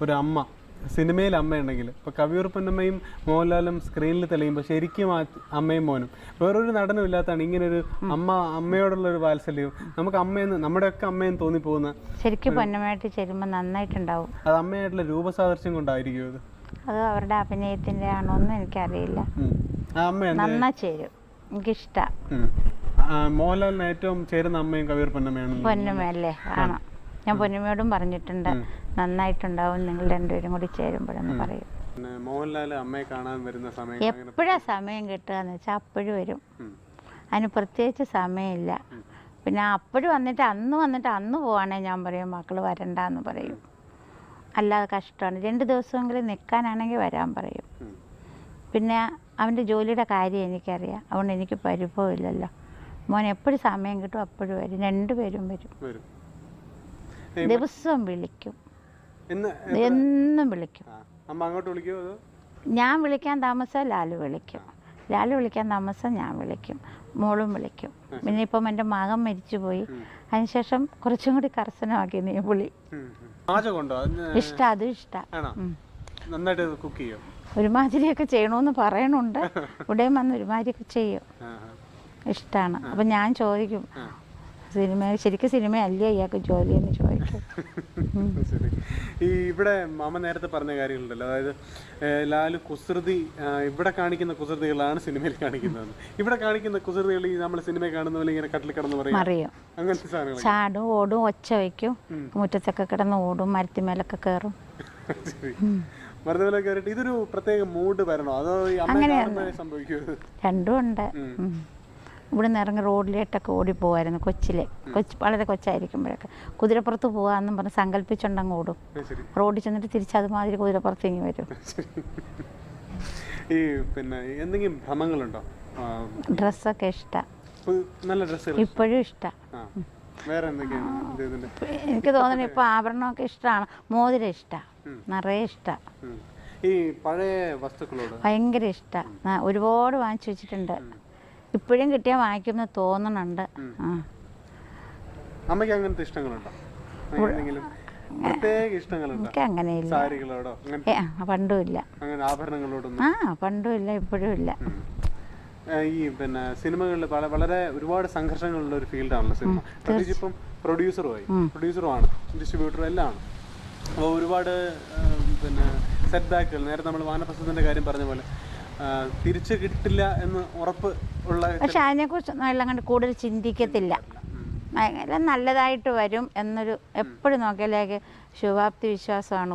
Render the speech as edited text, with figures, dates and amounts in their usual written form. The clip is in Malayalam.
ഒരു അമ്മ സിനിമയിൽ അമ്മയുണ്ടെങ്കിൽ ഇപ്പോൾ കവിയൂർപ്പൊന്നമ്മയും മോഹൻലാലും സ്ക്രീനിൽ തെളിയുമ്പോൾ ശരിക്കും ആ അമ്മയും മോനും വേറൊരു നടനും ഇല്ലാത്തതാണ് ഇങ്ങനൊരു അമ്മയോടുള്ള ഒരു വാത്സല്യവും നമുക്ക് അമ്മയെന്ന് നമ്മുടെയൊക്കെ അമ്മയെന്ന് തോന്നിപ്പോകുന്ന ശരിക്കും പൊന്നമ്മയായിട്ട് ചേരുമ്പോൾ നന്നായിട്ടുണ്ടാവും. അത് അമ്മയായിട്ടുള്ള രൂപസാദൃശ്യം കൊണ്ടായിരിക്കും അത് അവരുടെ അഭിനയത്തിൻ്റെ ആണോന്നും എനിക്കറിയില്ല. നന്നായി ചേരും, എനിക്കിഷ്ടമാണ്. മോഹൻലാലിന് ഏറ്റവും ചേരുന്ന അമ്മയും കവിയൂർപ്പൊന്നമ്മയാണ്. പൊന്നമ്മയല്ലേ? ആണ്. ഞാൻ പൊന്നമ്മയോടും പറഞ്ഞിട്ടുണ്ട് നന്നായിട്ടുണ്ടാവും നിങ്ങൾ രണ്ടുപേരും കൂടി ചേരുമ്പോഴെന്ന് പറയും. മോഹൻലാൽ അമ്മയെ കാണാൻ വരുന്ന സമയം എപ്പോഴാ സമയം കിട്ടുകയെന്ന് വെച്ചാൽ അപ്പോഴും വരും. അതിന് പ്രത്യേകിച്ച് സമയമില്ല. പിന്നെ അപ്പോഴും വന്നിട്ട് അന്ന് പോവാണെങ്കിൽ ഞാൻ പറയും മക്കൾ വരണ്ടെന്ന് പറയും. അല്ലാതെ കഷ്ടമാണ്. 2 ദിവസമെങ്കിലും നിൽക്കാനാണെങ്കിൽ വരാൻ പറയും. പിന്നെ അവൻ്റെ ജോലിയുടെ കാര്യം എനിക്കറിയാം, അതുകൊണ്ട് എനിക്ക് പരിഭവമില്ലല്ലോ. മോൻ എപ്പോഴും സമയം കിട്ടും അപ്പോഴും വരും. 2 പേരും വരും. ദിവസവും വിളിക്കും, എന്നും വിളിക്കും. ഞാൻ വിളിക്കാൻ താമസം ലാലു വിളിക്കും, ലാലു വിളിക്കാൻ താമസം ഞാൻ വിളിക്കും, മോളും വിളിക്കും. പിന്നെ ഇപ്പം എൻ്റെ മകൻ മരിച്ചുപോയി, അതിനുശേഷം കുറച്ചും കൂടി കർശനമാക്കി നീ വിളി. ഇഷ്ടം, അതും ഇഷ്ടമാണ്. ഒരുമാതിരിയൊക്കെ ചെയ്യണമെന്ന് പറയണുണ്ട്. ഇവിടെയും വന്ന് ഒരുമാതിരിയൊക്കെ ചെയ്യും, ഇഷ്ടമാണ്. അപ്പം ഞാൻ ചോദിക്കും ശരിക്കും സിനിമയല്ലേ ഇയാൾക്ക് ജോലി എന്ന് ചോദിക്കും. ഇവിടെ മാമ നേരത്തെ പറഞ്ഞ കാര്യങ്ങളുണ്ടല്ലോ, അതായത് ലാലു കുസൃതി ഇവിടെ കാണിക്കുന്ന കുസൃതികളാണ് സിനിമയിൽ കാണിക്കുന്നത്. ഇവിടെ കാണിക്കുന്ന കുസൃതികൾ നമ്മൾ സിനിമയിൽ കാണുന്ന പോലെ ഇങ്ങനെ കട്ടിൽ കിടന്ന് പറയും, അങ്ങനത്തെ സാധനങ്ങൾ ചാടും ഓടും ഒച്ച വയ്ക്കും, മുറ്റത്തൊക്കെ കിടന്ന് ഓടും, മരത്തിമേലൊക്കെ കയറും. മരത്തിമേലൊക്കെ കയറിയിട്ട് ഇതൊരു പ്രത്യേക മൂഡ് വരണോ അതോ അങ്ങനെ സംഭവിക്കും? രണ്ടും ഉണ്ട്. ഇവിടെ നിന്ന് ഇറങ്ങി റോഡിലേട്ടൊക്കെ ഓടിപ്പോവായിരുന്നു വളരെ കൊച്ചായിരിക്കുമ്പോഴൊക്കെ. കുതിരപ്പുറത്ത് പോകാമെന്നും പറഞ്ഞ് സങ്കല്പിച്ചുണ്ടങ്ങ് ഓടും. റോഡിൽ ചെന്നിട്ട് തിരിച്ച് അതുമാതിരി കുതിരപ്പുറത്ത് ഇങ്ങി വരും. പിന്നെ എന്തെങ്കിലും ഭ്രമങ്ങളുണ്ടോ? ഡ്രസ്സൊക്കെ ഇഷ്ടമാണ്, ഇപ്പോഴും ഇഷ്ടമാണ്. എനിക്ക് തോന്നുന്നു ഇപ്പൊ ആഭരണമൊക്കെ ഇഷ്ടമാണ്. മോതിരം ഇഷ്ടമാണ്, നിറയെ ഇഷ്ടമാണ്. ഈ പഴയ വസ്തുക്കളോട് ഭയങ്കര ഇഷ്ടമാണ്. ഒരുപാട് വാങ്ങിച്ചു വെച്ചിട്ടുണ്ട്. ഇപ്പോഴും കിട്ടിയാൽ വാങ്ങിക്കുമെന്ന് തോന്നണുണ്ട്. അമ്മയ്ക്ക് അങ്ങനത്തെ ഇഷ്ടങ്ങളുണ്ടോ? എനിക്ക് അങ്ങനെയില്ല, പണ്ടുമില്ല. പണ്ടുമില്ല, ഇപ്പോഴും ഇല്ല. ഈ പിന്നെ സിനിമകളിൽ വളരെ ഒരുപാട് സംഘർഷങ്ങളുള്ള ഒരു ഫീൽഡാണല്ലോ സിനിമ. പ്രത്യേകിച്ച് ഇപ്പം പ്രൊഡ്യൂസറുമാണ്, ഡിസ്ട്രിബ്യൂട്ടറും എല്ലാം ആണ്. അപ്പോൾ ഒരുപാട് പിന്നെ സെറ്റ് ബാക്കുകൾ, നേരത്തെ നമ്മൾ വാനപ്രസ്ഥത്തിൻ്റെ കാര്യം പറഞ്ഞ പോലെ തിരിച്ചു കിട്ടില്ല എന്ന് ഉറപ്പ് ഉള്ള. പക്ഷെ അതിനെക്കുറിച്ച് എല്ലാം കണ്ട് കൂടുതൽ ചിന്തിക്കത്തില്ല. എല്ലാം നല്ലതായിട്ട് വരും എന്നൊരു എപ്പോഴും നോക്കിയാലേക്ക് ശുഭാപ്തി വിശ്വാസമാണ്.